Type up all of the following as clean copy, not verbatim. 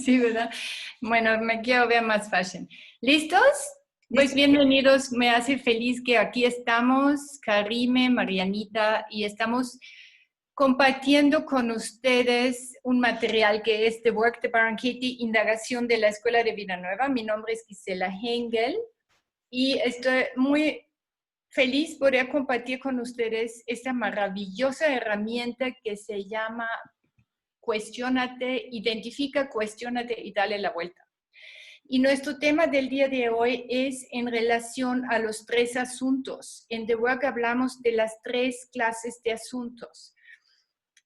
Sí, ¿verdad? Bueno, me quiero ver más fashion. ¿Listos? Pues Listo. bienvenidos, me hace feliz que aquí estamos, Karime, Marianita, y estamos compartiendo con ustedes un material que es The Work de Byron Katie, indagación de la Escuela de Vida Nueva. Mi nombre es Gisela Hengel y estoy muy feliz por poder compartir con ustedes esta maravillosa herramienta que se llama Cuestiónate, identifica, cuestiónate y dale la vuelta. Y nuestro tema del día de hoy es en relación a los tres asuntos. En The Work hablamos de las tres clases de asuntos.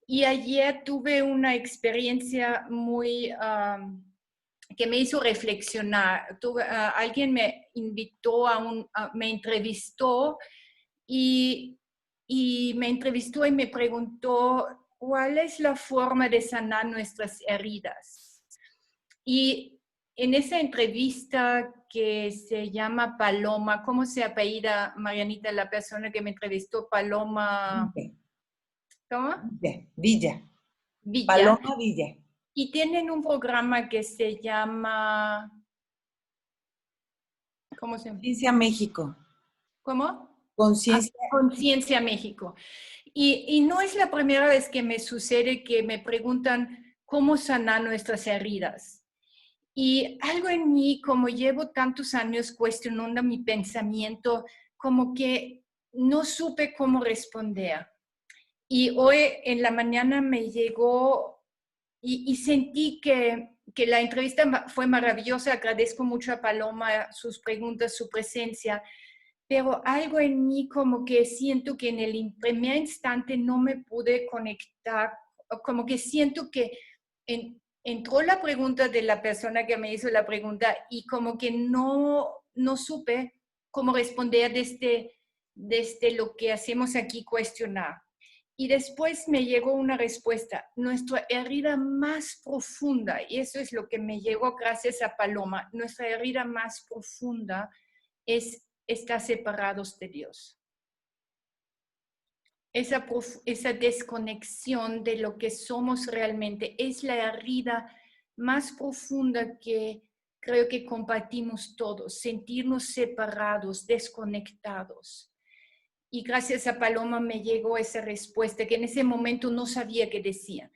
Y ayer tuve una experiencia muy que me hizo reflexionar. Alguien me invitó me entrevistó y me entrevistó y me preguntó cuál es la forma de sanar nuestras heridas. Y en esa entrevista que se llama Paloma, ¿cómo se apellida, Marianita, la persona que me entrevistó? Paloma, Villa, ¿cómo? Villa, Villa. Paloma Villa. Y tienen un programa que se llama, ¿cómo se llama? Conciencia México. ¿Cómo? Conciencia. Conciencia México. Y no es la primera vez que me sucede que me preguntan cómo sanar nuestras heridas. Y algo en mí, como llevo tantos años cuestionando mi pensamiento, como que no supe cómo responder. Y hoy en la mañana me llegó y sentí que la entrevista fue maravillosa. Agradezco mucho a Paloma sus preguntas, su presencia, pero algo en mí como que siento que en el primer instante no me pude conectar, como que siento que entró la pregunta de la persona que me hizo la pregunta y como que no supe cómo responder desde lo que hacemos aquí, cuestionar. Y después me llegó una respuesta, nuestra herida más profunda, y eso es lo que me llegó gracias a Paloma, nuestra herida más profunda es estar separados de Dios. Esa desconexión de lo que somos realmente es la herida más profunda que creo que compartimos todos, sentirnos separados, desconectados. Y gracias a Paloma me llegó esa respuesta que en ese momento no sabía qué decía.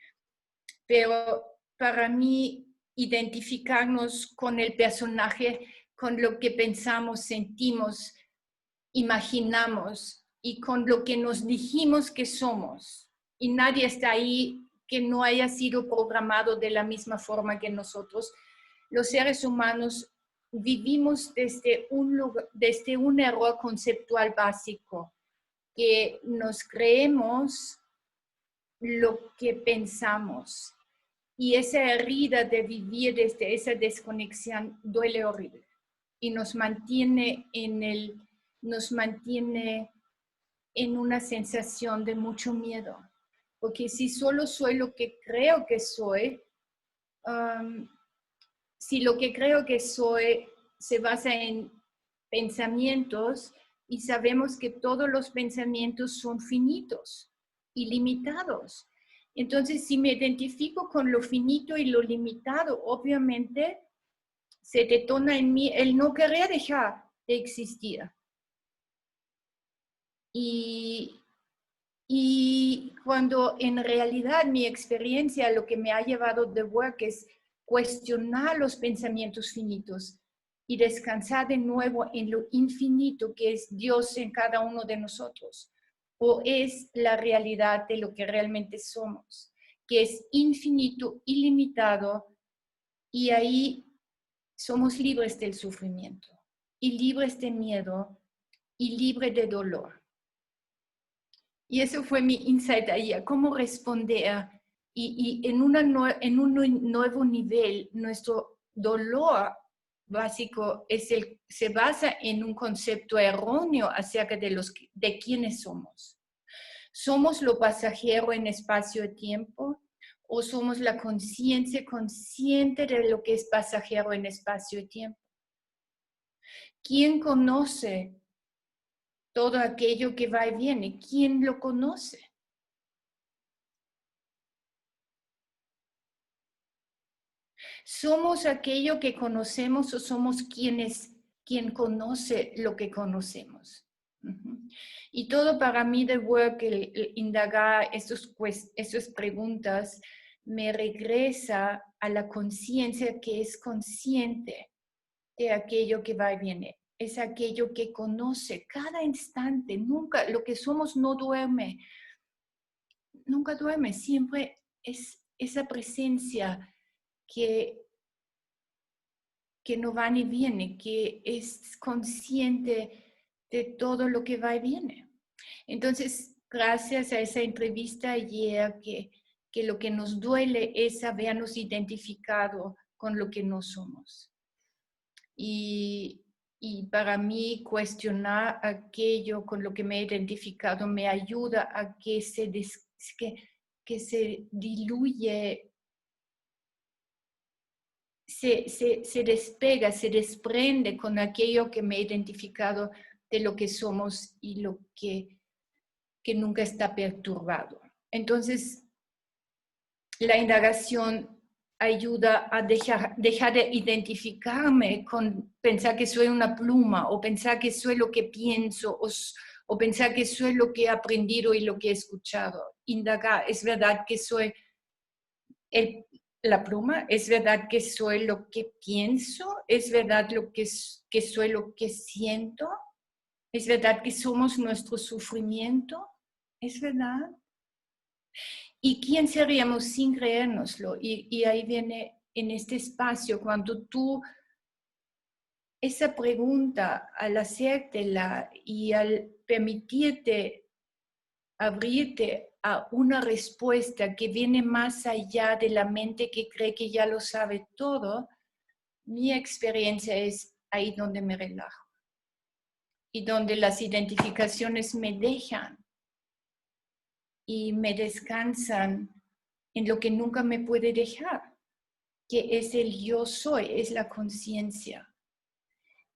Pero para mí, identificarnos con el personaje, con lo que pensamos, sentimos, imaginamos y con lo que nos dijimos que somos. Y nadie está ahí que no haya sido programado de la misma forma que nosotros. Los seres humanos vivimos desde un error conceptual básico, que nos creemos lo que pensamos. Y esa herida de vivir desde esa desconexión duele horrible y nos mantiene en una sensación de mucho miedo. Porque si solo soy lo que creo que soy, si lo que creo que soy se basa en pensamientos y sabemos que todos los pensamientos son finitos, ilimitados. Entonces, si me identifico con lo finito y lo limitado, obviamente se detona en mí el no querer dejar de existir. Y, y cuando en realidad mi experiencia, lo que me ha llevado de work es cuestionar los pensamientos finitos y descansar de nuevo en lo infinito que es Dios en cada uno de nosotros, o es la realidad de lo que realmente somos, que es infinito, ilimitado, y ahí somos libres del sufrimiento, y libres de miedo, y libres de dolor. Y eso fue mi insight ahí, cómo responder. Y en un nuevo nivel, nuestro dolor básico se basa en un concepto erróneo acerca de quiénes somos. ¿Somos lo pasajero en espacio-tiempo o somos la conciencia consciente de lo que es pasajero en espacio-tiempo? ¿Quién conoce todo aquello que va y viene? ¿Quién lo conoce? ¿Somos aquello que conocemos o somos quien conoce lo que conocemos? Y todo para mí de work, el indagar esas preguntas, me regresa a la conciencia que es consciente de aquello que va y viene. Es aquello que conoce cada instante. Nunca, lo que somos no duerme. Nunca duerme. Siempre es esa presencia que no va ni viene, que es consciente de todo lo que va y viene. Entonces, gracias a esa entrevista ayer, que lo que nos duele es habernos identificado con lo que no somos. Y para mí cuestionar aquello con lo que me he identificado me ayuda a que se diluye, se despega, se desprende con aquello que me he identificado de lo que somos y lo que nunca está perturbado. Entonces, la indagación ayuda a dejar de identificarme con pensar que soy una pluma o pensar que soy lo que pienso o pensar que soy lo que he aprendido y lo que he escuchado. Indagar, ¿es verdad que soy la pluma? ¿Es verdad que soy lo que pienso? ¿Es verdad que soy lo que siento? ¿Es verdad que somos nuestro sufrimiento? ¿Es verdad? ¿Y quién seríamos sin creérnoslo? Y ahí viene en este espacio, cuando tú, esa pregunta, al hacértela y al permitirte abrirte a una respuesta que viene más allá de la mente que cree que ya lo sabe todo, mi experiencia es ahí donde me relajo y donde las identificaciones me dejan y me descansan en lo que nunca me puede dejar, que es el yo soy, es la conciencia.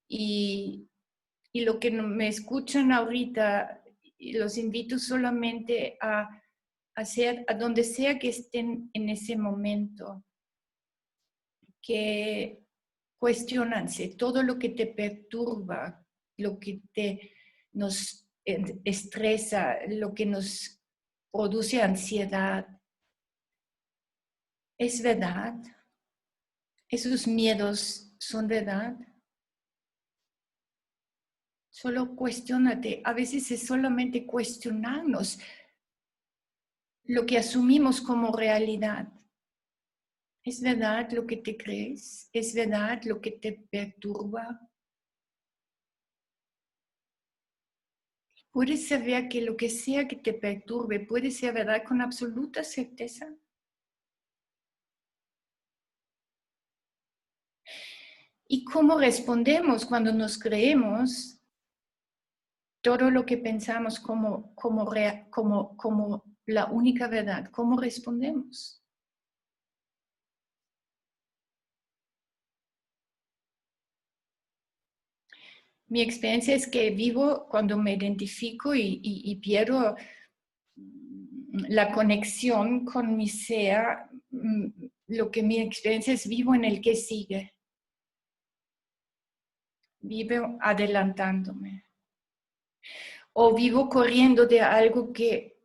Y lo que me escuchan ahorita, los invito solamente a hacer, a donde sea que estén en ese momento, que cuestionanse todo lo que te perturba, lo que nos estresa, lo que nos produce ansiedad. ¿Es verdad? ¿Esos miedos son verdad? Solo cuestiónate. A veces es solamente cuestionarnos lo que asumimos como realidad. ¿Es verdad lo que te crees? ¿Es verdad lo que te perturba? ¿Puedes saber que lo que sea que te perturbe puede ser verdad con absoluta certeza? ¿Y cómo respondemos cuando nos creemos todo lo que pensamos como la única verdad? ¿Cómo respondemos? Mi experiencia es que vivo cuando me identifico y pierdo la conexión con mi ser. Lo que mi experiencia es vivo en el que sigue. Vivo adelantándome. O vivo corriendo de algo que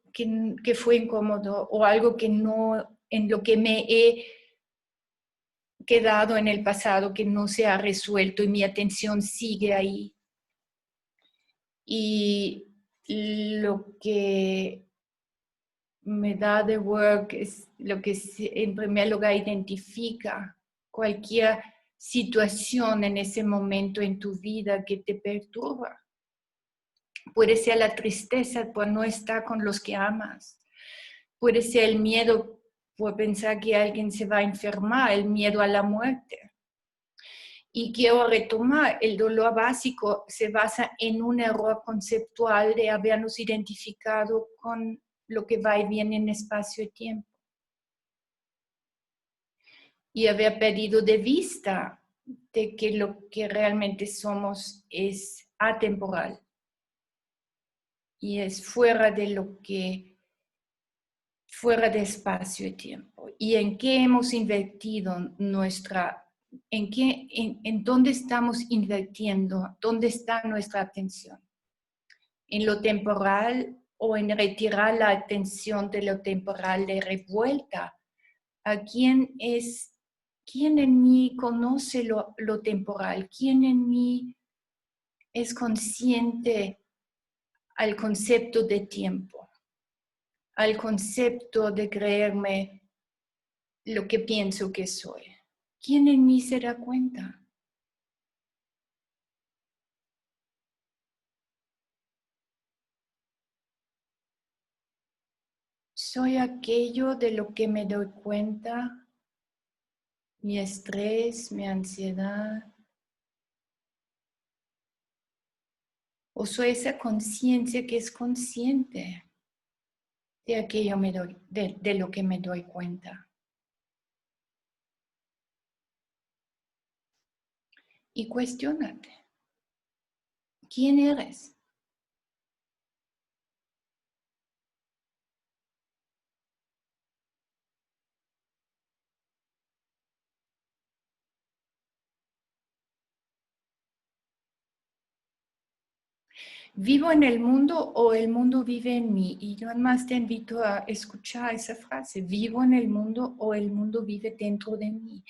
fue incómodo o algo que no, en lo que me he quedado en el pasado, que no se ha resuelto y mi atención sigue ahí. Y lo que me da de work es lo que en primer lugar identifica cualquier situación en ese momento en tu vida que te perturba. Puede ser la tristeza por no estar con los que amas. Puede ser el miedo por pensar que alguien se va a enfermar, el miedo a la muerte. Y quiero retomar, el dolor básico se basa en un error conceptual de habernos identificado con lo que va y viene en espacio y tiempo. Y haber perdido de vista de que lo que realmente somos es atemporal. Y es fuera de lo que fuera de espacio y tiempo, y en qué hemos invertido en dónde estamos invirtiendo, dónde está nuestra atención, en lo temporal o en retirar la atención de lo temporal de revuelta. ¿Quién en mí conoce lo temporal? ¿Quién en mí es consciente al concepto de tiempo, al concepto de creerme lo que pienso que soy? ¿Quién en mí se da cuenta? ¿Soy aquello de lo que me doy cuenta? Mi estrés, mi ansiedad. ¿O soy esa conciencia que es consciente de aquello de lo que me doy cuenta? Y cuestiónate. ¿Quién eres? ¿Vivo en el mundo o el mundo vive en mí? Y yo además te invito a escuchar esa frase. ¿Vivo en el mundo o el mundo vive dentro de mí?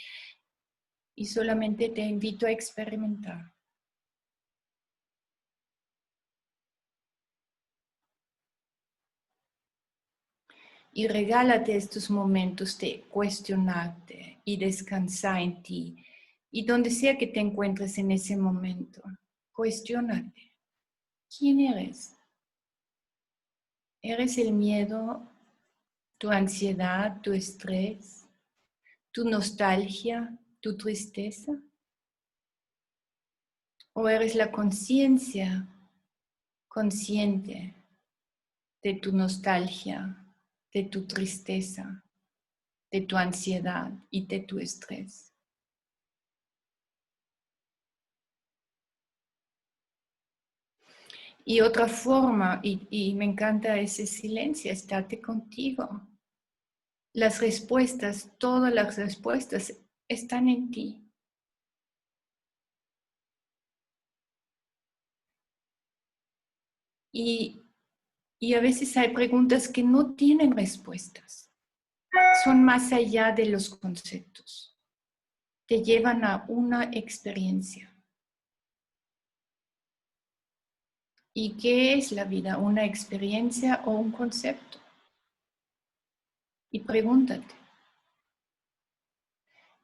Y solamente te invito a experimentar. Y regálate estos momentos de cuestionarte y descansar en ti. Y donde sea que te encuentres en ese momento, cuestiónate. ¿Quién eres? ¿Eres el miedo, tu ansiedad, tu estrés, tu nostalgia, tu tristeza? ¿O eres la conciencia consciente de tu nostalgia, de tu tristeza, de tu ansiedad y de tu estrés? Y otra forma, y me encanta ese silencio, estate contigo. Las respuestas, todas las respuestas están en ti. Y a veces hay preguntas que no tienen respuestas. Son más allá de los conceptos. Te llevan a una experiencia. ¿Y qué es la vida? ¿Una experiencia o un concepto? Y pregúntate.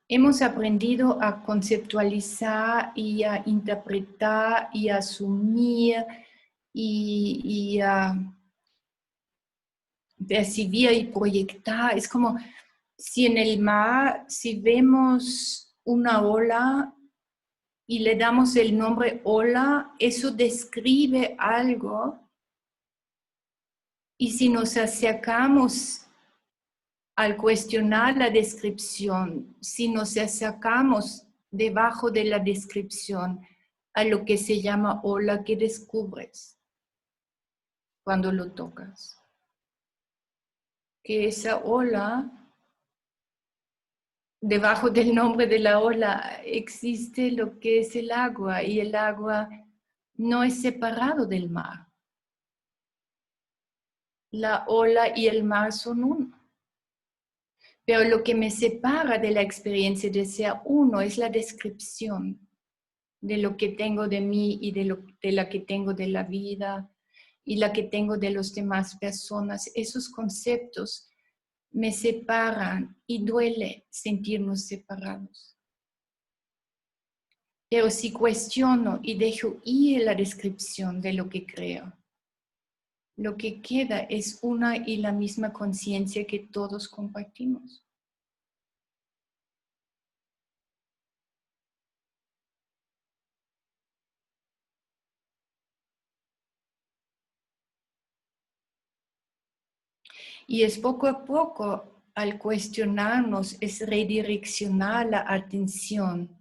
Hemos aprendido a conceptualizar y a interpretar y a asumir y a percibir y proyectar. Es como si en el mar, si vemos una ola y le damos el nombre ola, eso describe algo. Y si nos acercamos al cuestionar la descripción, si nos acercamos debajo de la descripción a lo que se llama ola, ¿qué descubres cuando lo tocas? Que esa ola, debajo del nombre de la ola, existe lo que es el agua, y el agua no es separado del mar. La ola y el mar son uno. Pero lo que me separa de la experiencia de ser uno es la descripción de lo que tengo de mí y de la que tengo de la vida y la que tengo de las demás personas. Esos conceptos me separan y duele sentirnos separados. Pero si cuestiono y dejo ir la descripción de lo que creo, lo que queda es una y la misma conciencia que todos compartimos. Y es poco a poco, al cuestionarnos, es redireccionar la atención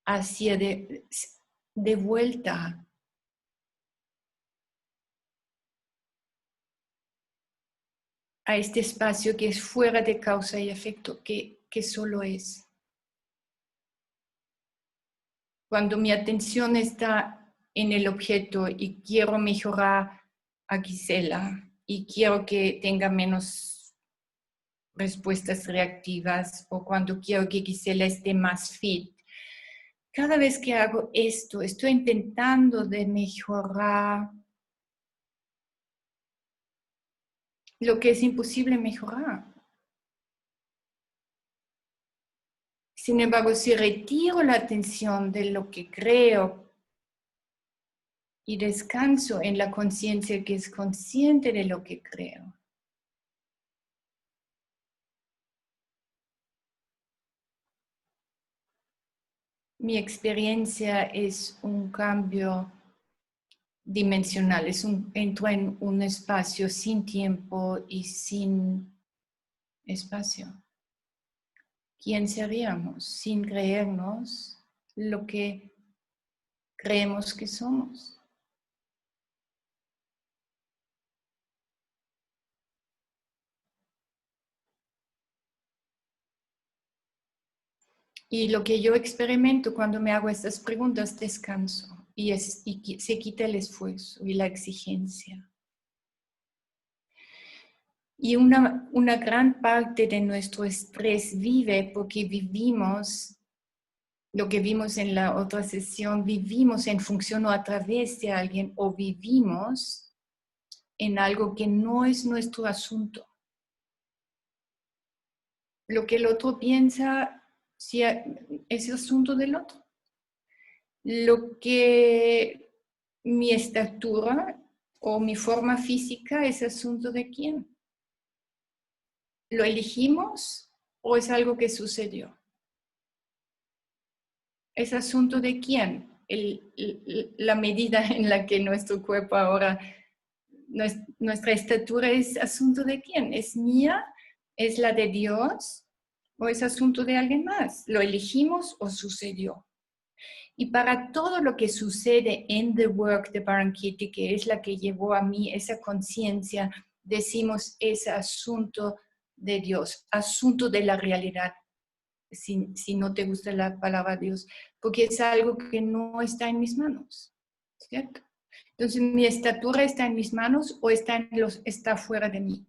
hacia de vuelta a este espacio que es fuera de causa y efecto, que solo es. Cuando mi atención está en el objeto y quiero mejorar a Gisela y quiero que tenga menos respuestas reactivas, o cuando quiero que Gisela esté más fit, cada vez que hago esto, estoy intentando de mejorar lo que es imposible mejorar. Sin embargo, si retiro la atención de lo que creo y descanso en la conciencia que es consciente de lo que creo, mi experiencia es un cambio dimensional, entro en un espacio sin tiempo y sin espacio. ¿Quién seríamos sin creernos lo que creemos que somos? Y lo que yo experimento cuando me hago estas preguntas, descanso y se quita el esfuerzo y la exigencia. Y una gran parte de nuestro estrés vive porque vivimos, lo que vimos en la otra sesión, vivimos en función o a través de alguien, o vivimos en algo que no es nuestro asunto. Lo que el otro piensa es asunto del otro. Lo que mi estatura o mi forma física es asunto de quién. ¿Lo elegimos o es algo que sucedió? ¿Es asunto de quién? La medida en la que nuestro cuerpo ahora, nuestra estatura es asunto de quién? ¿Es mía? ¿Es la de Dios? ¿O es asunto de alguien más? ¿Lo elegimos o sucedió? Y para todo lo que sucede en The Work de Byron Katie, que es la que llevó a mí esa conciencia, decimos es asunto de Dios, asunto de la realidad, si no te gusta la palabra Dios, porque es algo que no está en mis manos, ¿cierto? Entonces, ¿mi estatura está en mis manos o está fuera de mí?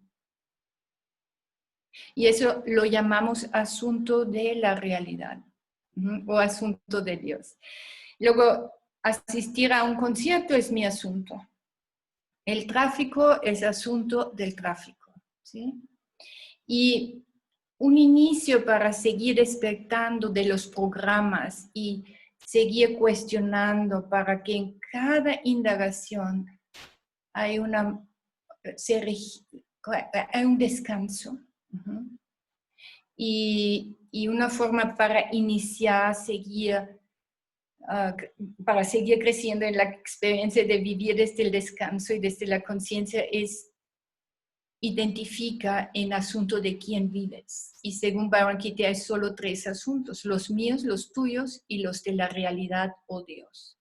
Y eso lo llamamos asunto de la realidad, o asunto de Dios. Luego, asistir a un concierto es mi asunto. El tráfico es asunto del tráfico, ¿sí? Y un inicio para seguir despertando de los programas y seguir cuestionando para que en cada indagación hay un descanso. Y una forma para iniciar, para seguir creciendo en la experiencia de vivir desde el descanso y desde la conciencia es identifica en asunto de quién vives. Y según Byron Katie hay solo 3 asuntos, los míos, los tuyos y los de la realidad o Dios.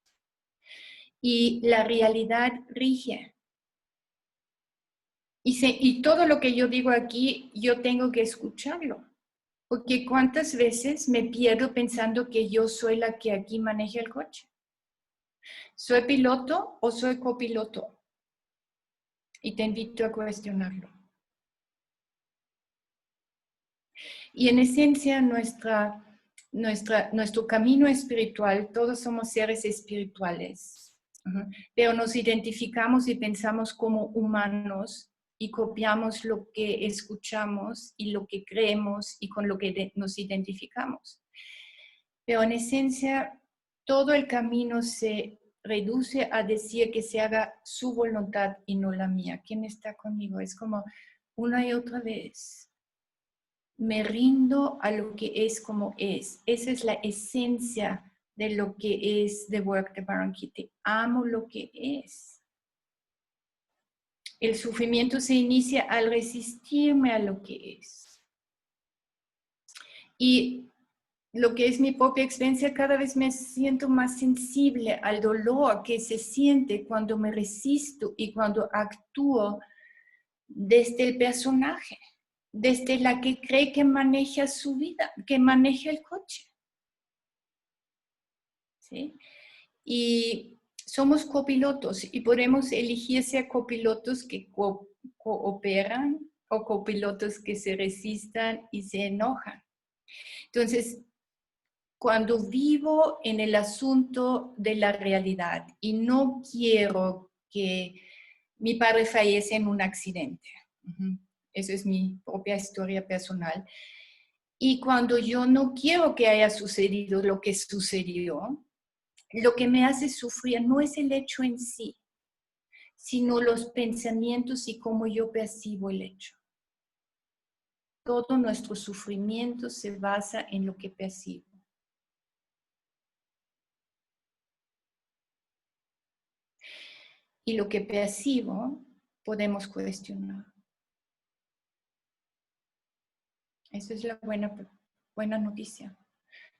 Y la realidad rige. Y todo lo que yo digo aquí, yo tengo que escucharlo. Porque ¿cuántas veces me pierdo pensando que yo soy la que aquí maneja el coche? ¿Soy piloto o soy copiloto? Y te invito a cuestionarlo. Y en esencia, nuestro camino espiritual, todos somos seres espirituales, pero nos identificamos y pensamos como humanos y copiamos lo que escuchamos y lo que creemos y con lo que nos identificamos. Pero en esencia, todo el camino se reduce a decir que se haga su voluntad y no la mía. ¿Quién está conmigo? Es como una y otra vez. Me rindo a lo que es como es. Esa es la esencia de lo que es The Work de Byron Katie. Amo lo que es. El sufrimiento se inicia al resistirme a lo que es. Y lo que es mi propia experiencia, cada vez me siento más sensible al dolor que se siente cuando me resisto y cuando actúo desde el personaje, desde la que cree que maneja su vida, que maneja el coche. ¿Sí? Y somos copilotos y podemos elegir ser copilotos que cooperan o copilotos que se resistan y se enojan. Entonces, cuando vivo en el asunto de la realidad y no quiero que mi padre fallece en un accidente, esa es mi propia historia personal, y cuando yo no quiero que haya sucedido lo que sucedió, lo que me hace sufrir no es el hecho en sí, sino los pensamientos y cómo yo percibo el hecho. Todo nuestro sufrimiento se basa en lo que percibo. Y lo que percibo podemos cuestionar. Esa es la buena noticia.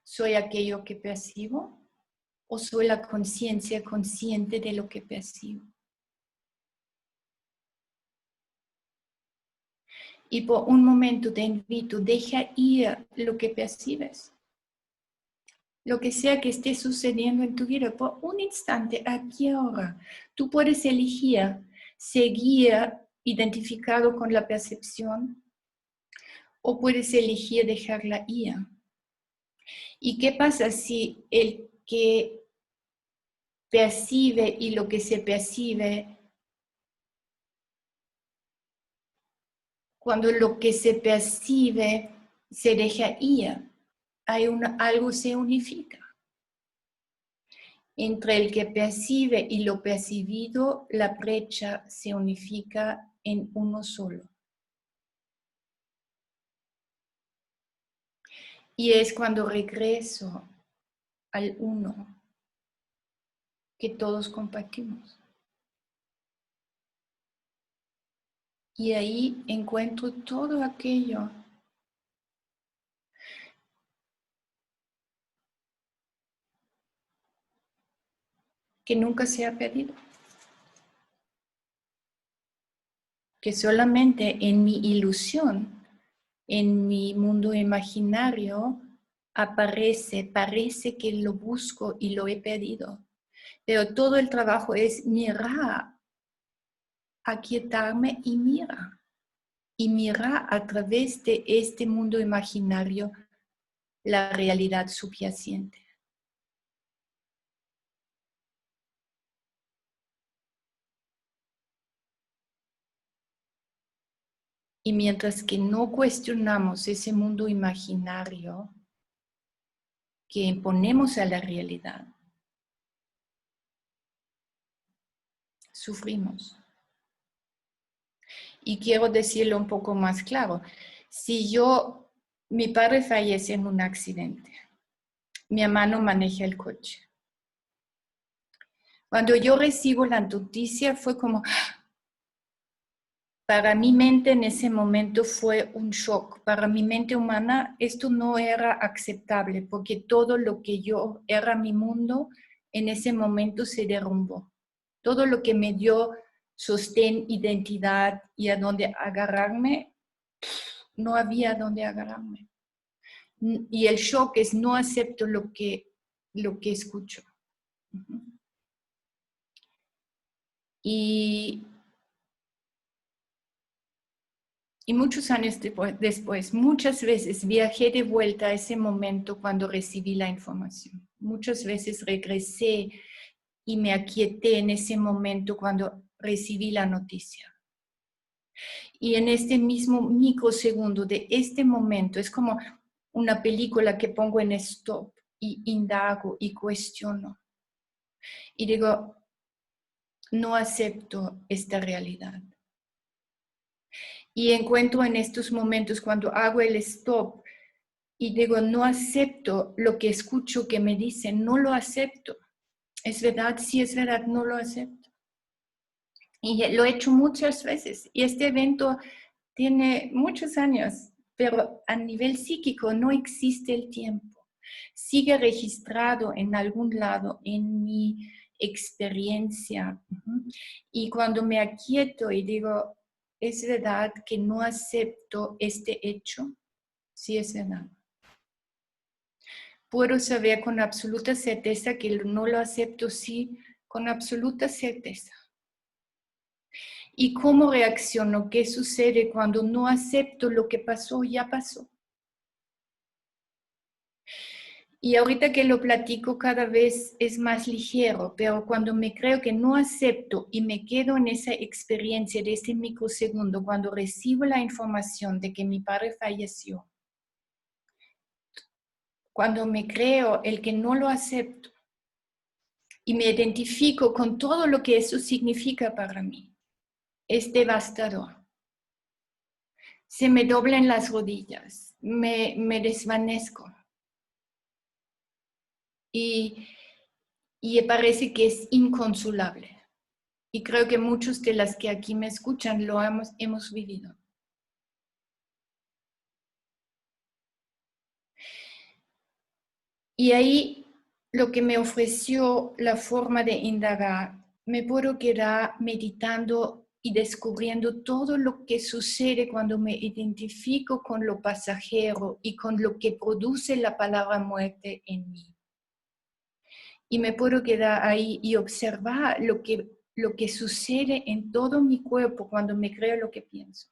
¿Soy aquello que percibo o soy la conciencia consciente de lo que percibo? Y por un momento te invito, deja ir lo que percibes. Lo que sea que esté sucediendo en tu vida, por un instante, aquí ahora, tú puedes elegir seguir identificado con la percepción o puedes elegir dejarla ir. ¿Y qué pasa si el que percibe y lo que se percibe, cuando lo que se percibe se deja ir, algo se unifica? Entre el que percibe y lo percibido, la brecha se unifica en uno solo. Y es cuando regreso al uno que todos compartimos. Y ahí encuentro todo aquello que nunca se ha perdido. Que solamente en mi ilusión, en mi mundo imaginario, parece que lo busco y lo he perdido. Pero todo el trabajo es mirar, aquietarme y mirar. Y mirar a través de este mundo imaginario la realidad subyacente. Y mientras que no cuestionamos ese mundo imaginario que imponemos a la realidad, sufrimos. Y quiero decirlo un poco más claro. Si mi padre fallece en un accidente, mi hermano maneja el coche. Cuando yo recibo la noticia fue como, para mi mente en ese momento fue un shock. Para mi mente humana esto no era aceptable porque todo lo que yo era mi mundo en ese momento se derrumbó. Todo lo que me dio sostén, identidad y a dónde agarrarme, no había dónde agarrarme. Y el shock es no acepto lo que escucho. Y muchos años después, muchas veces viajé de vuelta a ese momento cuando recibí la información. Muchas veces regresé y me aquieté en ese momento cuando recibí la noticia. Y en este mismo microsegundo de este momento, es como una película que pongo en stop y indago y cuestiono. Y digo, no acepto esta realidad. Y encuentro en estos momentos cuando hago el stop y digo, no acepto lo que escucho que me dicen, no lo acepto. ¿Es verdad? Sí, es verdad, no lo acepto. Y lo he hecho muchas veces. Y este evento tiene muchos años, pero a nivel psíquico no existe el tiempo. Sigue registrado en algún lado en mi experiencia. Y cuando me aquieto y digo, ¿es verdad que no acepto este hecho? Sí, es verdad. Puedo saber con absoluta certeza que no lo acepto, sí, con absoluta certeza. ¿Y cómo reacciono? ¿Qué sucede cuando no acepto lo que pasó? Ya pasó. Y ahorita que lo platico cada vez es más ligero, pero cuando me creo que no acepto y me quedo en esa experiencia de ese microsegundo, cuando recibo la información de que mi padre falleció, cuando me creo el que no lo acepto y me identifico con todo lo que eso significa para mí, es devastador. Se me doblan las rodillas, me desvanezco. Y parece que es inconsolable. Y creo que muchos de las que aquí me escuchan lo hemos vivido. Y ahí lo que me ofreció la forma de indagar, me puedo quedar meditando y descubriendo todo lo que sucede cuando me identifico con lo pasajero y con lo que produce la palabra muerte en mí. Y me puedo quedar ahí y observar lo que sucede en todo mi cuerpo cuando me creo lo que pienso.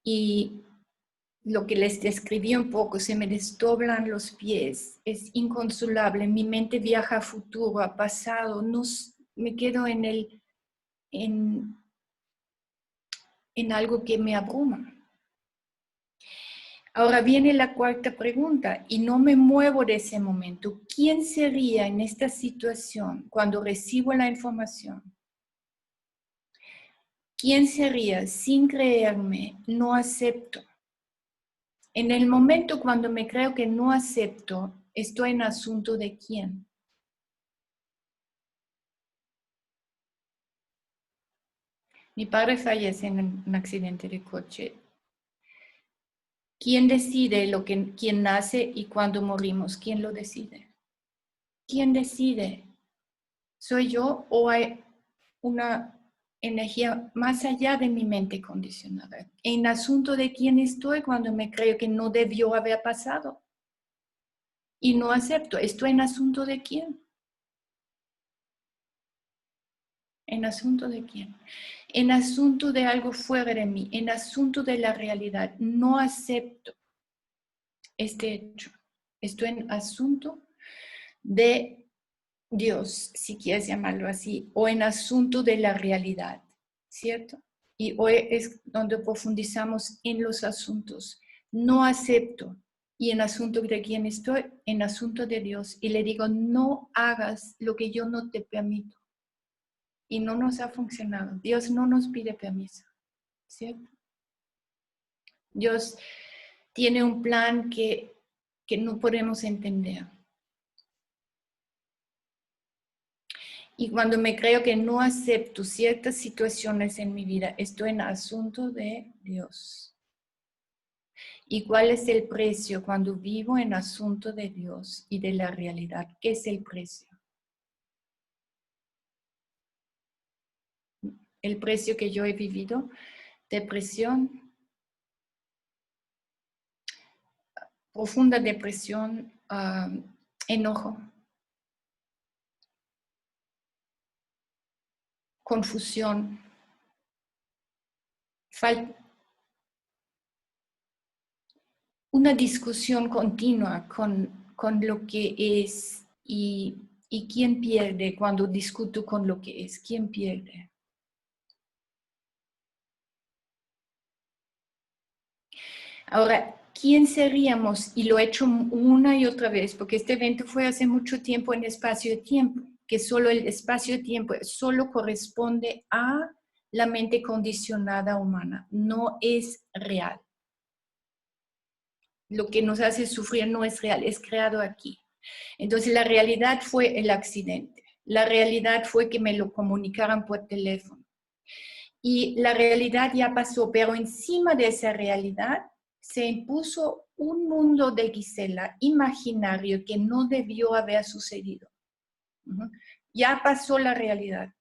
Y lo que les describí un poco, se me desdoblan los pies, es inconsolable, mi mente viaja a futuro, a pasado, no, me quedo en algo que me abruma. Ahora viene la cuarta pregunta y no me muevo de ese momento. ¿Quién sería en esta situación cuando recibo la información? ¿Quién sería sin creerme, no acepto? En el momento cuando me creo que no acepto, estoy en asunto de quién. Mi padre fallece en un accidente de coche. ¿Quién decide quién nace y cuándo morimos? ¿Quién lo decide? ¿Quién decide? ¿Soy yo o hay una energía más allá de mi mente condicionada? En asunto de quién estoy cuando me creo que no debió haber pasado. Y no acepto. ¿Estoy en asunto de quién? ¿En asunto de quién? En asunto de algo fuera de mí, en asunto de la realidad. No acepto este hecho. Estoy en asunto de Dios, si quieres llamarlo así, o en asunto de la realidad, ¿cierto? Y hoy es donde profundizamos en los asuntos. No acepto. Y en asunto de quién estoy, en asunto de Dios. Y le digo, no hagas lo que yo no te permito. Y no nos ha funcionado. Dios no nos pide permiso, ¿cierto? Dios tiene un plan que no podemos entender. Y cuando me creo que no acepto ciertas situaciones en mi vida, estoy en asunto de Dios. ¿Y cuál es el precio cuando vivo en asunto de Dios y de la realidad? ¿Qué es el precio? El precio que yo he vivido, depresión, profunda depresión, enojo, confusión, una discusión continua con lo que es y quién pierde cuando discuto con lo que es, quién pierde. Ahora, ¿quién seríamos? Y lo he hecho una y otra vez, porque este evento fue hace mucho tiempo en espacio-tiempo, que solo el espacio-tiempo solo corresponde a la mente condicionada humana, no es real. Lo que nos hace sufrir no es real, es creado aquí. Entonces la realidad fue el accidente, la realidad fue que me lo comunicaran por teléfono. Y la realidad ya pasó, pero encima de esa realidad se impuso un mundo de Gisela imaginario que no debió haber sucedido. Ya pasó la realidad.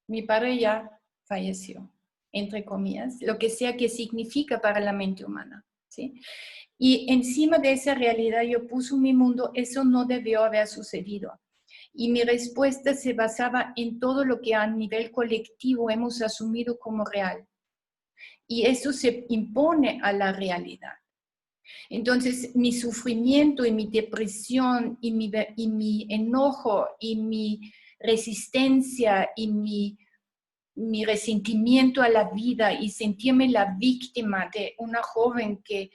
Mi padre ya falleció, entre comillas, lo que sea que significa para la mente humana, ¿sí? Y encima de esa realidad yo puse mi mundo, eso no debió haber sucedido. Y mi respuesta se basaba en todo lo que a nivel colectivo hemos asumido como real. Y eso se impone a la realidad. Entonces, mi sufrimiento y mi depresión y mi enojo y mi resistencia y mi resentimiento a la vida y sentirme la víctima de una joven que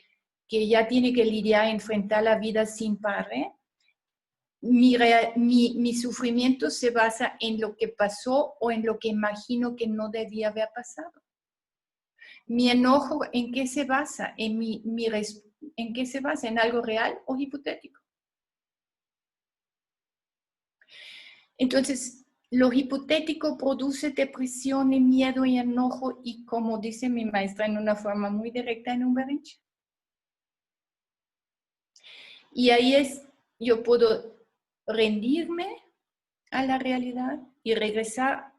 ya tiene que lidiar, enfrentar la vida sin padre, mi sufrimiento se basa en lo que pasó o en lo que imagino que no debía haber pasado. Mi enojo, ¿en qué se basa? ¿En qué se basa? ¿En algo real o hipotético? Entonces, lo hipotético produce depresión y miedo y enojo y, como dice mi maestra en una forma muy directa, en un berrinche. Y ahí yo puedo rendirme a la realidad y regresar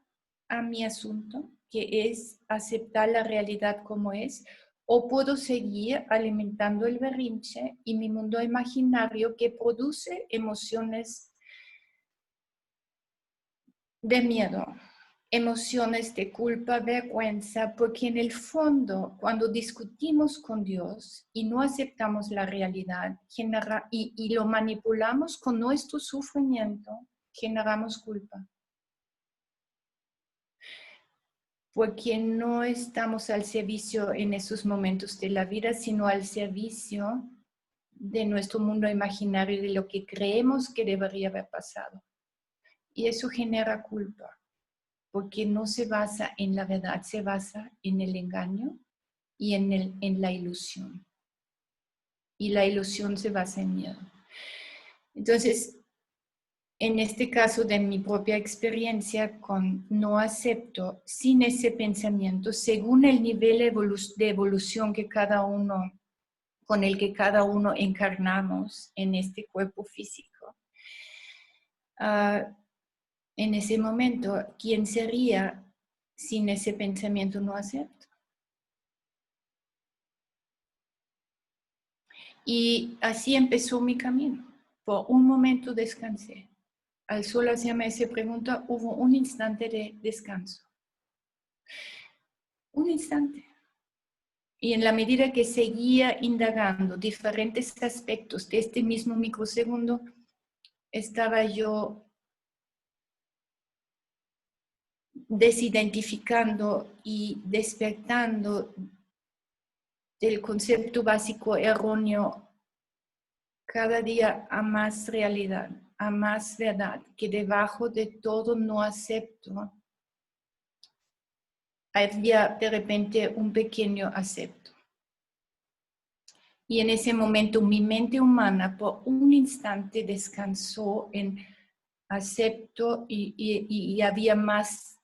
a mi asunto, que es aceptar la realidad como es, o puedo seguir alimentando el berrinche y mi mundo imaginario que produce emociones de miedo, emociones de culpa, vergüenza, porque en el fondo, cuando discutimos con Dios y no aceptamos la realidad y lo manipulamos con nuestro sufrimiento, generamos culpa. Porque no estamos al servicio en esos momentos de la vida, sino al servicio de nuestro mundo imaginario, de lo que creemos que debería haber pasado. Y eso genera culpa, porque no se basa en la verdad, se basa en el engaño y en la ilusión. Y la ilusión se basa en miedo. Entonces, en este caso de mi propia experiencia con no acepto, sin ese pensamiento, según el nivel de evolución que cada uno, con el que cada uno encarnamos en este cuerpo físico, en ese momento, ¿quién sería sin ese pensamiento no acepto? Y así empezó mi camino. Por un momento descansé. Al solo hacerme esa pregunta, hubo un instante de descanso. Un instante. Y en la medida que seguía indagando diferentes aspectos de este mismo microsegundo, estaba yo desidentificando y despertando del concepto básico erróneo cada día a más realidad, a más verdad, que debajo de todo no acepto, había de repente un pequeño acepto. Y en ese momento mi mente humana por un instante descansó en acepto y había más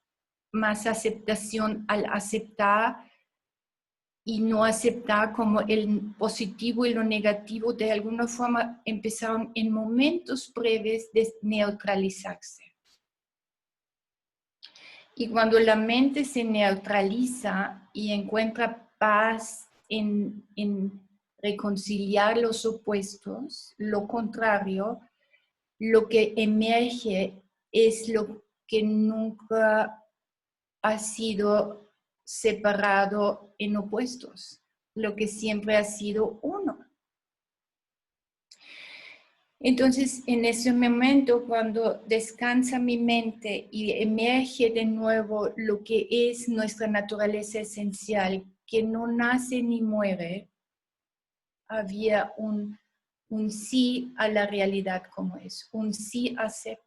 aceptación al aceptar y no aceptar como el positivo y lo negativo de alguna forma empezaron en momentos breves de neutralizarse. Y cuando la mente se neutraliza y encuentra paz en reconciliar los opuestos, lo contrario, lo que emerge es lo que nunca ha sido separado en opuestos, lo que siempre ha sido uno. Entonces, en ese momento, cuando descansa mi mente y emerge de nuevo lo que es nuestra naturaleza esencial, que no nace ni muere, había un sí a la realidad como es, un sí acepto.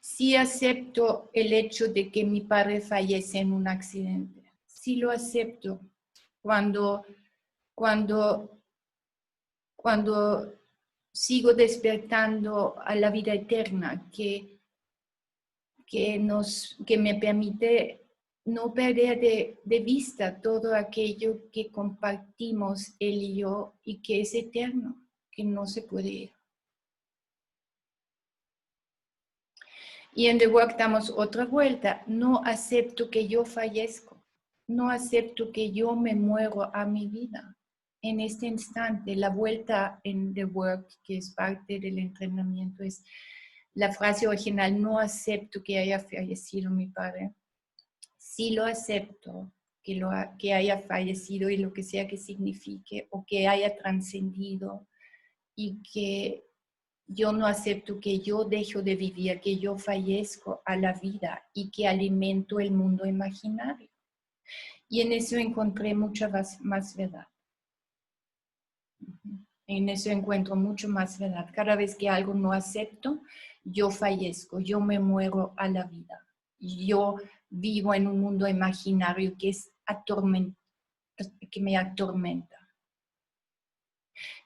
Sí acepto el hecho de que mi padre fallece en un accidente. Sí lo acepto cuando sigo despertando a la vida eterna que me permite no perder de vista todo aquello que compartimos él y yo y que es eterno, que no se puede ir. Y en The Work damos otra vuelta. No acepto que yo fallezco. No acepto que yo me muero a mi vida. En este instante, la vuelta en The Work, que es parte del entrenamiento, es la frase original: no acepto que haya fallecido mi padre. Sí lo acepto, que haya fallecido y lo que sea que signifique, o que haya trascendido, y que yo no acepto que yo dejo de vivir, que yo fallezco a la vida y que alimento el mundo imaginario. Y en eso encontré mucha más verdad. En eso encuentro mucho más verdad. Cada vez que algo no acepto, yo fallezco, yo me muero a la vida. Yo vivo en un mundo imaginario que me atormenta.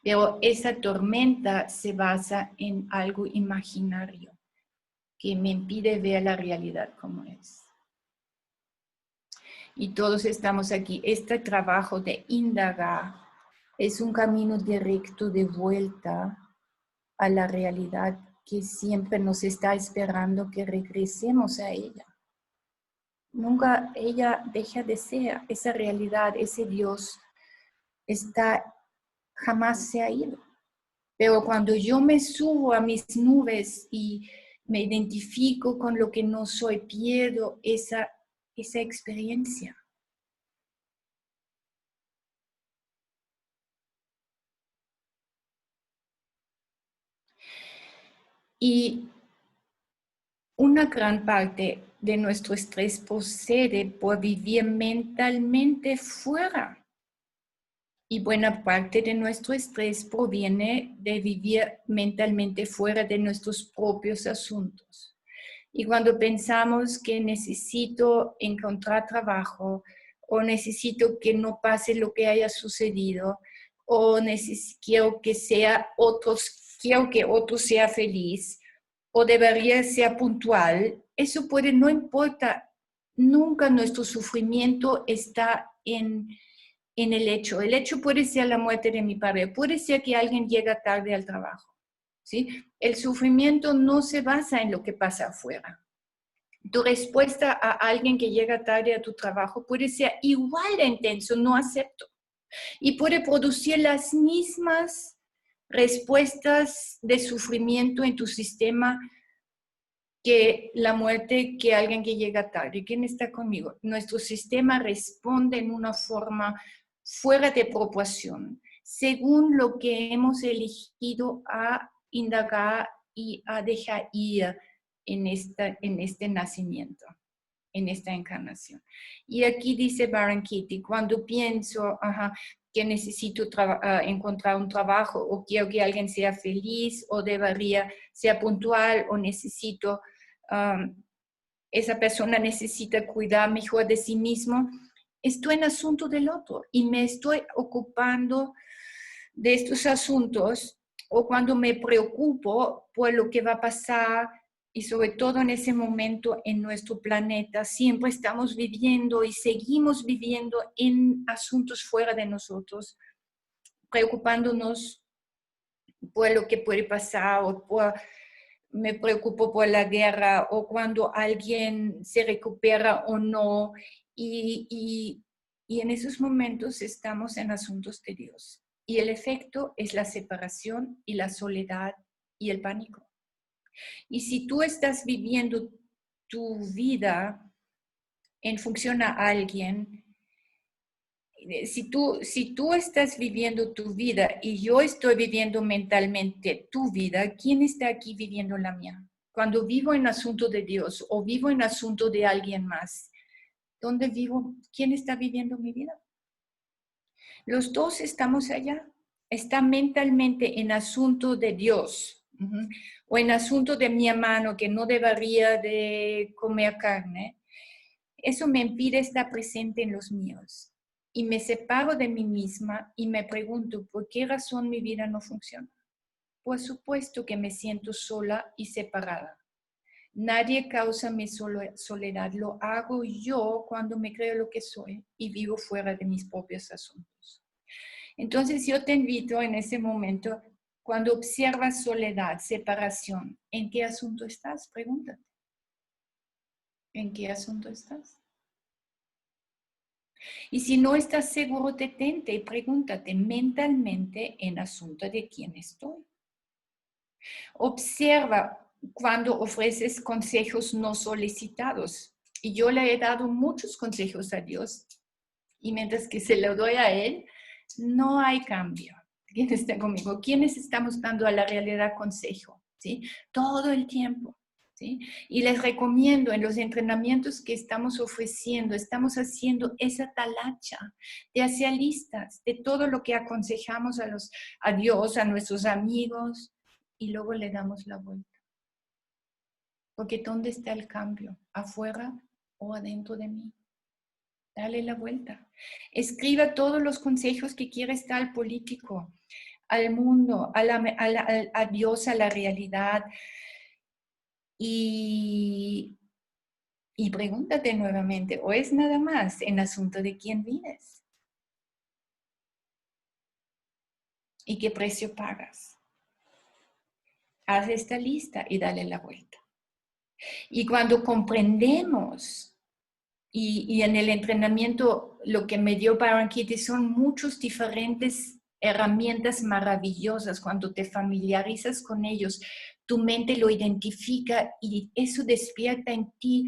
Pero esa tormenta se basa en algo imaginario que me impide ver la realidad como es. Y todos estamos aquí. Este trabajo de indagar es un camino directo de vuelta a la realidad que siempre nos está esperando que regresemos a ella. Nunca ella deja de ser esa realidad, ese Dios jamás se ha ido. Pero cuando yo me subo a mis nubes y me identifico con lo que no soy, pierdo esa experiencia. Y una gran parte de nuestro estrés procede por vivir mentalmente fuera. Y buena parte de nuestro estrés proviene de vivir mentalmente fuera de nuestros propios asuntos. Y cuando pensamos que necesito encontrar trabajo, o necesito que no pase lo que haya sucedido, o quiero que otro sea feliz, o debería ser puntual, eso no importa. Nunca nuestro sufrimiento está en el hecho. El hecho puede ser la muerte de mi padre, puede ser que alguien llega tarde al trabajo, ¿sí? El sufrimiento no se basa en lo que pasa afuera. Tu respuesta a alguien que llega tarde a tu trabajo puede ser igual de intenso: no acepto. Y puede producir las mismas respuestas de sufrimiento en tu sistema que la muerte, que alguien que llega tarde. ¿Quién está conmigo? Nuestro sistema responde en una forma fuera de proporción, según lo que hemos elegido a indagar y a dejar ir en este nacimiento, en esta encarnación. Y aquí dice Byron Katie: cuando pienso que necesito encontrar un trabajo, o quiero que alguien sea feliz, o debería ser puntual, o necesito, esa persona necesita cuidar mejor de sí mismo, estoy en asunto del otro y me estoy ocupando de estos asuntos. O cuando me preocupo por lo que va a pasar, y sobre todo en ese momento en nuestro planeta, siempre estamos viviendo y seguimos viviendo en asuntos fuera de nosotros, preocupándonos por lo que puede pasar, o me preocupo por la guerra, o cuando alguien se recupera o no, y en esos momentos estamos en asuntos de Dios. Y el efecto es la separación y la soledad y el pánico. Y si tú estás viviendo tu vida en función a alguien, si tú estás viviendo tu vida y yo estoy viviendo mentalmente tu vida, ¿quién está aquí viviendo la mía? Cuando vivo en asunto de Dios o vivo en asunto de alguien más, ¿dónde vivo? ¿Quién está viviendo mi vida? Los dos estamos allá. Está mentalmente en asunto de Dios, o en asunto de mi hermano que no debería de comer carne. Eso me impide estar presente en los míos. Y me separo de mí misma y me pregunto: ¿por qué razón mi vida no funciona? Por supuesto que me siento sola y separada. Nadie causa mi soledad, lo hago yo cuando me creo lo que soy y vivo fuera de mis propios asuntos. Entonces yo te invito en ese momento, cuando observas soledad, separación, ¿en qué asunto estás? Pregúntate. ¿En qué asunto estás? Y si no estás seguro, detente y pregúntate mentalmente en asunto de quién estoy. Observa cuando ofreces consejos no solicitados. Y yo le he dado muchos consejos a Dios. Y mientras que se lo doy a Él, no hay cambio. ¿Quién está conmigo? ¿Quiénes estamos dando a la realidad consejo? ¿Sí? Todo el tiempo. ¿Sí? Y les recomiendo en los entrenamientos que estamos ofreciendo, estamos haciendo esa talacha de hacer listas de todo lo que aconsejamos a Dios, a nuestros amigos, y luego le damos la vuelta. Porque ¿dónde está el cambio? ¿Afuera o adentro de mí? Dale la vuelta. Escriba todos los consejos que quieres dar al político, al mundo, a Dios, a la realidad. Y pregúntate nuevamente, ¿o es nada más en asunto de quién vives? ¿Y qué precio pagas? Haz esta lista y dale la vuelta. Y cuando comprendemos, y en el entrenamiento lo que me dio Byron Katie son muchos diferentes herramientas maravillosas. Cuando te familiarizas con ellos, tu mente lo identifica y eso despierta en ti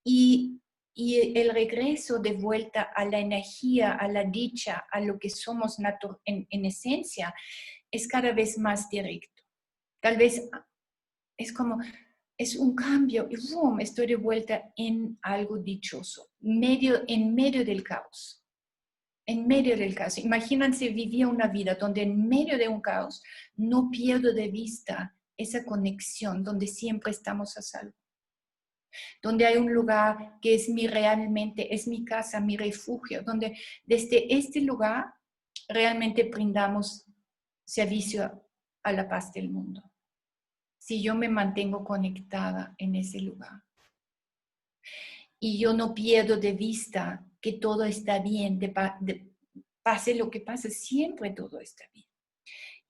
y, y el regreso de vuelta a la energía, a la dicha, a lo que somos en esencia, es cada vez más directo. Tal vez es como, es un cambio y ¡boom! Estoy de vuelta en algo dichoso, en medio del caos. En medio del caos. Imagínense vivir una vida donde en medio de un caos no pierdo de vista esa conexión, donde siempre estamos a salvo. Donde hay un lugar que es realmente, es mi casa, mi refugio, donde desde este lugar realmente brindamos servicio a la paz del mundo. Si yo me mantengo conectada en ese lugar. Y yo no pierdo de vista que todo está bien, pase lo que pase, siempre todo está bien.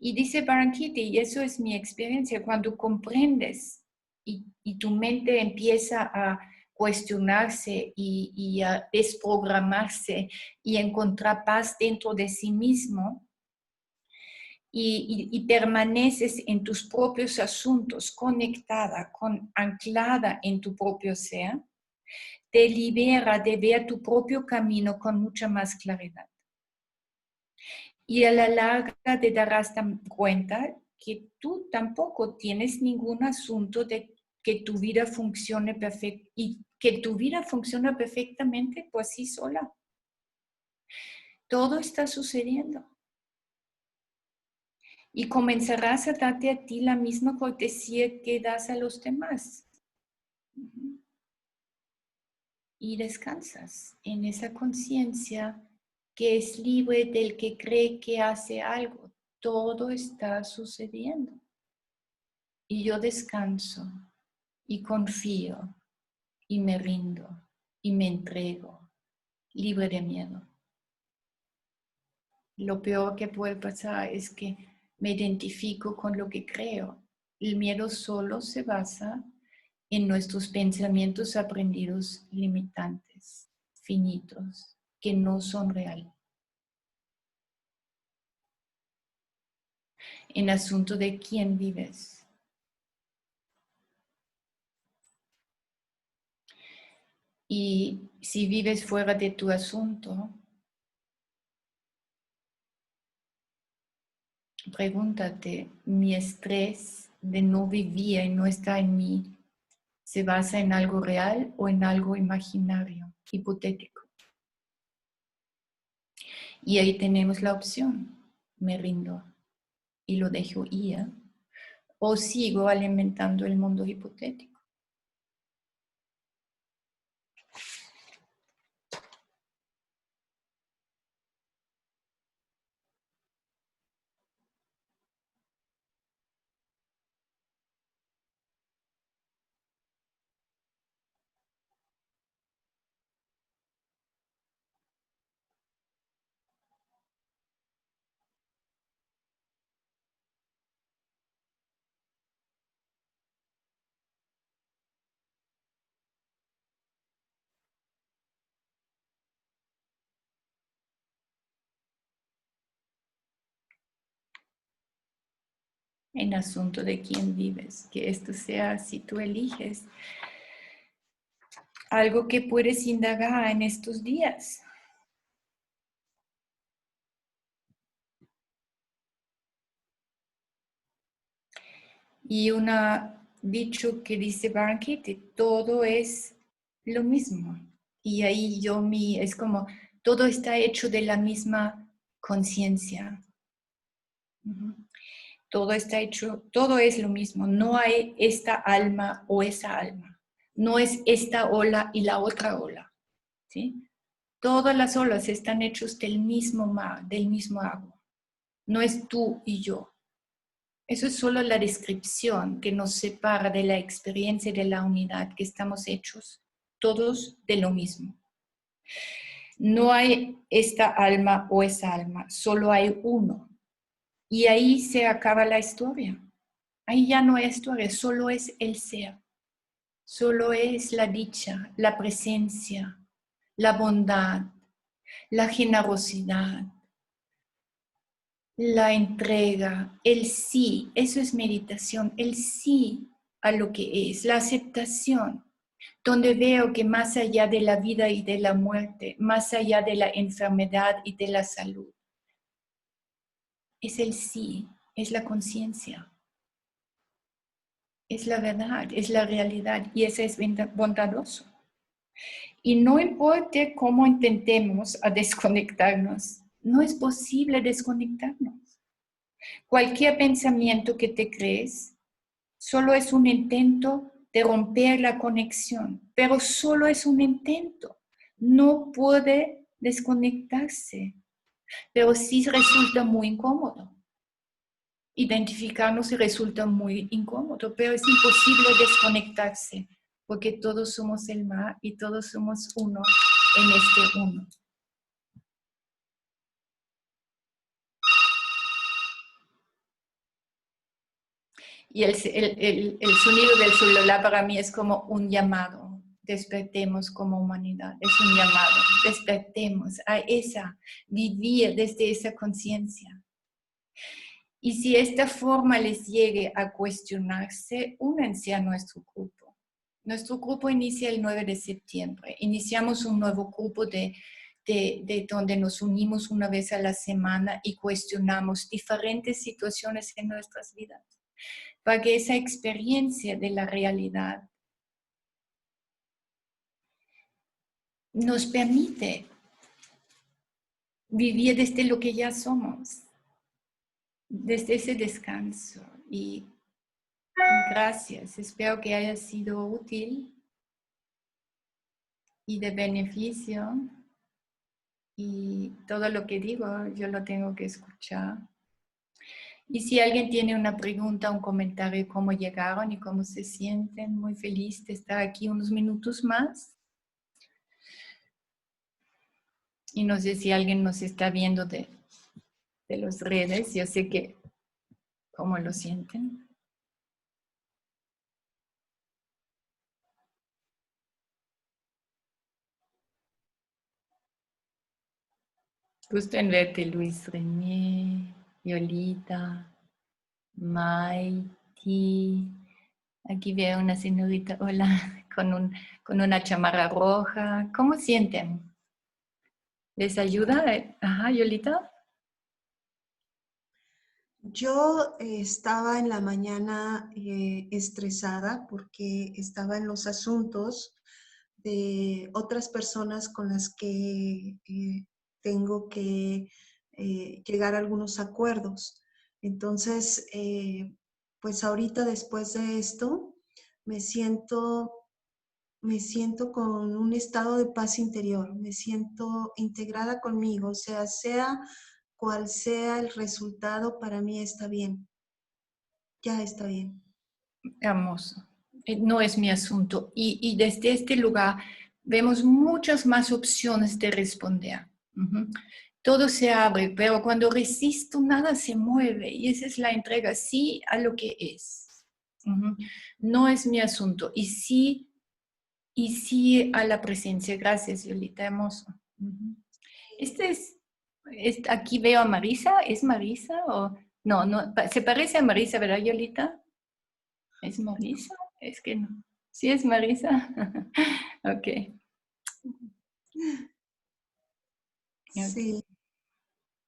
Y dice Byron Katie, y eso es mi experiencia, cuando comprendes y tu mente empieza a cuestionarse y a desprogramarse y encontrar paz dentro de sí mismo, y permaneces en tus propios asuntos, conectada, anclada en tu propio ser, te libera de ver tu propio camino con mucha más claridad. Y a la larga te darás cuenta que tú tampoco tienes ningún asunto de que tu vida funcione perfecto y que tu vida funciona perfectamente por sí sola. Todo está sucediendo. Y comenzarás a darte a ti la misma cortesía que das a los demás. Y descansas en esa conciencia que es libre del que cree que hace algo. Todo está sucediendo. Y yo descanso y confío y me rindo y me entrego, libre de miedo. Lo peor que puede pasar es que me identifico con lo que creo. El miedo solo se basa en nuestros pensamientos aprendidos limitantes, finitos, que no son reales. En asunto de quién vives. Y si vives fuera de tu asunto, pregúntate, ¿mi estrés de no vivir y no estar en mí se basa en algo real o en algo imaginario, hipotético? Y ahí tenemos la opción, me rindo y lo dejo ir, o sigo alimentando el mundo hipotético. en asunto de quién vives, que esto sea, si tú eliges, algo que puedes indagar en estos días. Y un dicho que dice Barankete, todo es lo mismo. Y ahí es como, todo está hecho de la misma conciencia. Todo está hecho, todo es lo mismo. No hay esta alma o esa alma. No es esta ola y la otra ola. ¿Sí? Todas las olas están hechas del mismo mar, del mismo agua. No es tú y yo. Eso es solo la descripción que nos separa de la experiencia de la unidad, que estamos hechos todos de lo mismo. No hay esta alma o esa alma, solo hay uno. Y ahí se acaba la historia. Ahí ya no hay historia, solo es el ser. Solo es la dicha, la presencia, la bondad, la generosidad, la entrega, el sí. Eso es meditación, el sí a lo que es, la aceptación, donde veo que más allá de la vida y de la muerte, más allá de la enfermedad y de la salud, es el sí, es la conciencia, es la verdad, es la realidad y eso es bondadoso. Y no importa cómo intentemos a desconectarnos, no es posible desconectarnos. Cualquier pensamiento que te crees solo es un intento de romper la conexión, pero solo es un intento. No puede desconectarse, pero sí resulta muy incómodo. Identificarnos resulta muy incómodo, pero es imposible desconectarse, porque todos somos el mar y todos somos uno en este uno. Y el sonido del celular para mí es como un llamado. Despertemos como humanidad, es un llamado. Despertemos a vivir desde esa conciencia. Y si esta forma les llegue a cuestionarse, únanse a nuestro grupo. Nuestro grupo inicia el 9 de septiembre. Iniciamos un nuevo grupo de donde nos unimos una vez a la semana y cuestionamos diferentes situaciones en nuestras vidas, para que esa experiencia de la realidad nos permite vivir desde lo que ya somos, desde ese descanso. Y gracias, espero que haya sido útil y de beneficio. Y todo lo que digo yo lo tengo que escuchar. Y si alguien tiene una pregunta, un comentario, cómo llegaron y cómo se sienten, muy feliz de estar aquí unos minutos más. Y no sé si alguien nos está viendo de las redes, yo sé que cómo lo sienten. Gusto en verte, Luis René, Yolita, Maiti. Aquí veo una señorita, hola, con una chamarra roja. ¿Cómo sienten? ¿Les ayuda? Ajá, Yolita. Yo estaba en la mañana estresada porque estaba en los asuntos de otras personas con las que tengo que llegar a algunos acuerdos. Entonces, pues ahorita después de esto, me siento con un estado de paz interior, me siento integrada conmigo, o sea cual sea el resultado, para mí está bien, ya está bien. Hermoso. No es mi asunto. Y desde este lugar vemos muchas más opciones de responder. Todo se abre, pero cuando resisto nada se mueve y esa es la entrega, sí a lo que es. No es mi asunto y sí a la presencia. Gracias, Yolita, hermoso. Aquí veo a Marisa, ¿es Marisa o No, no, se parece a Marisa, ¿verdad, Yolita? ¿Es Marisa? Es que no. ¿Sí es Marisa? Ok. Sí.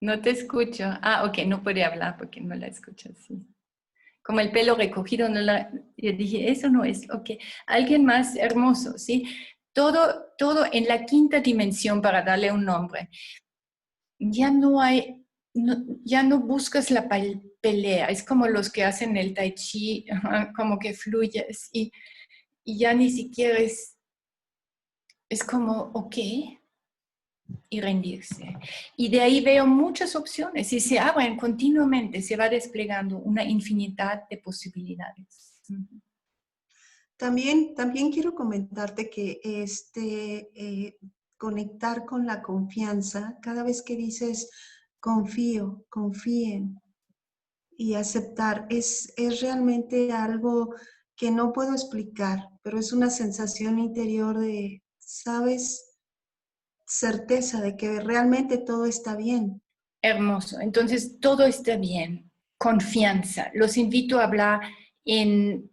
No te escucho. Ah, ok, no puede hablar porque no la escuchas. Sí. Como el pelo recogido, no la, yo dije, eso no es, ok. Alguien más hermoso, ¿sí? Todo en la quinta dimensión para darle un nombre. Ya no hay, ya no buscas la pelea, es como los que hacen el tai chi, como que fluyes y ya ni siquiera es como, ok, y rendirse. Y de ahí veo muchas opciones y se abren continuamente, se va desplegando una infinidad de posibilidades. También quiero comentarte que conectar con la confianza, cada vez que dices confío, confíen y aceptar, es realmente algo que no puedo explicar, pero es una sensación interior de, ¿sabes? Certeza de que realmente todo está bien. Hermoso. Entonces, todo está bien. Confianza. Los invito a hablar en,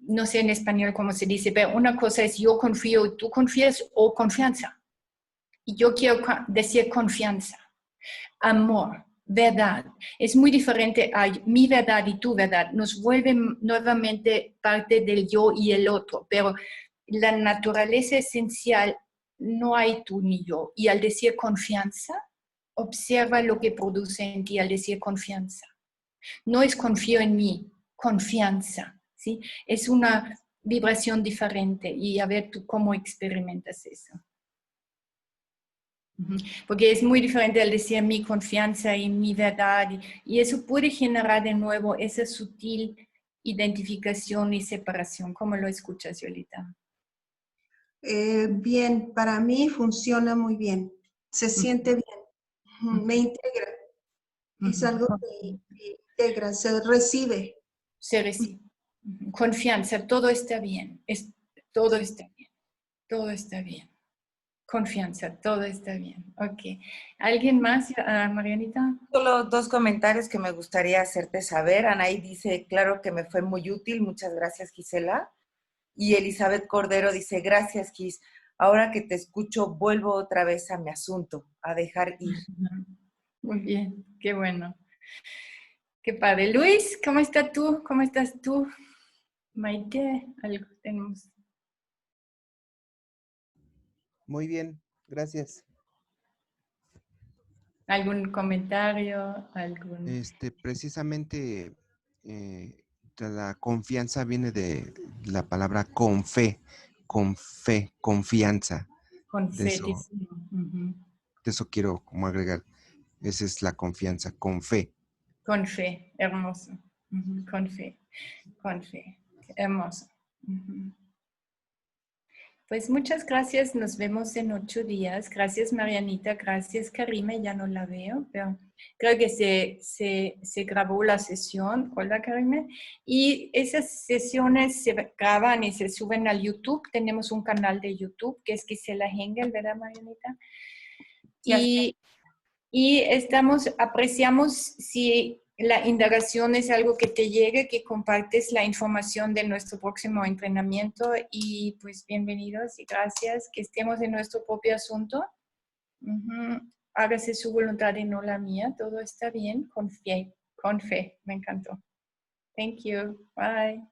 no sé en español cómo se dice, pero una cosa es yo confío, tú confías o confianza. Y yo quiero decir confianza, amor, verdad. Es muy diferente a mi verdad y tu verdad. Nos vuelve nuevamente parte del yo y el otro, pero la naturaleza esencial no hay tú ni yo. Y al decir confianza, observa lo que produce en ti al decir confianza. No es confío en mí, confianza, ¿sí? Es una vibración diferente y a ver tú cómo experimentas eso. Porque es muy diferente al decir mi confianza y mi verdad y eso puede generar de nuevo esa sutil identificación y separación. ¿Cómo lo escuchas, Yolita? Bien, para mí funciona muy bien. Se siente bien. Me integra. Es algo que integra, se recibe. Se recibe. Confianza, todo está bien. Todo está bien. Todo está bien. Confianza, todo está bien. Ok. ¿Alguien más, Marianita? Solo dos comentarios que me gustaría hacerte saber. Anaí dice, claro que me fue muy útil. Muchas gracias, Gisela. Y Elizabeth Cordero dice, gracias, Gis. Ahora que te escucho, vuelvo otra vez a mi asunto, a dejar ir. Muy bien, qué bueno. Qué padre. Luis, ¿cómo estás tú? ¿Cómo estás tú? Maite, algo tenemos. Muy bien, gracias. ¿Algún comentario? Precisamente la confianza viene de la palabra con fe, confianza. Con De fe, eso, Ujú. de eso quiero como agregar. Esa es la confianza, con fe. Con fe, hermoso. Ujú. Con fe, hermoso. Ujú. Pues muchas gracias, nos vemos en 8 días. Gracias Marianita, gracias Karime, ya no la veo, pero creo que se grabó la sesión. Hola Karime. Y esas sesiones se graban y se suben al YouTube. Tenemos un canal de YouTube que es Gisela Hengel, ¿verdad Marianita? Sí, Y apreciamos si la indagación es algo que te llegue, que compartes la información de nuestro próximo entrenamiento y pues bienvenidos y gracias, que estemos en nuestro propio asunto. Hágase su voluntad y no la mía, todo está bien, con fe, me encantó. Thank you, bye.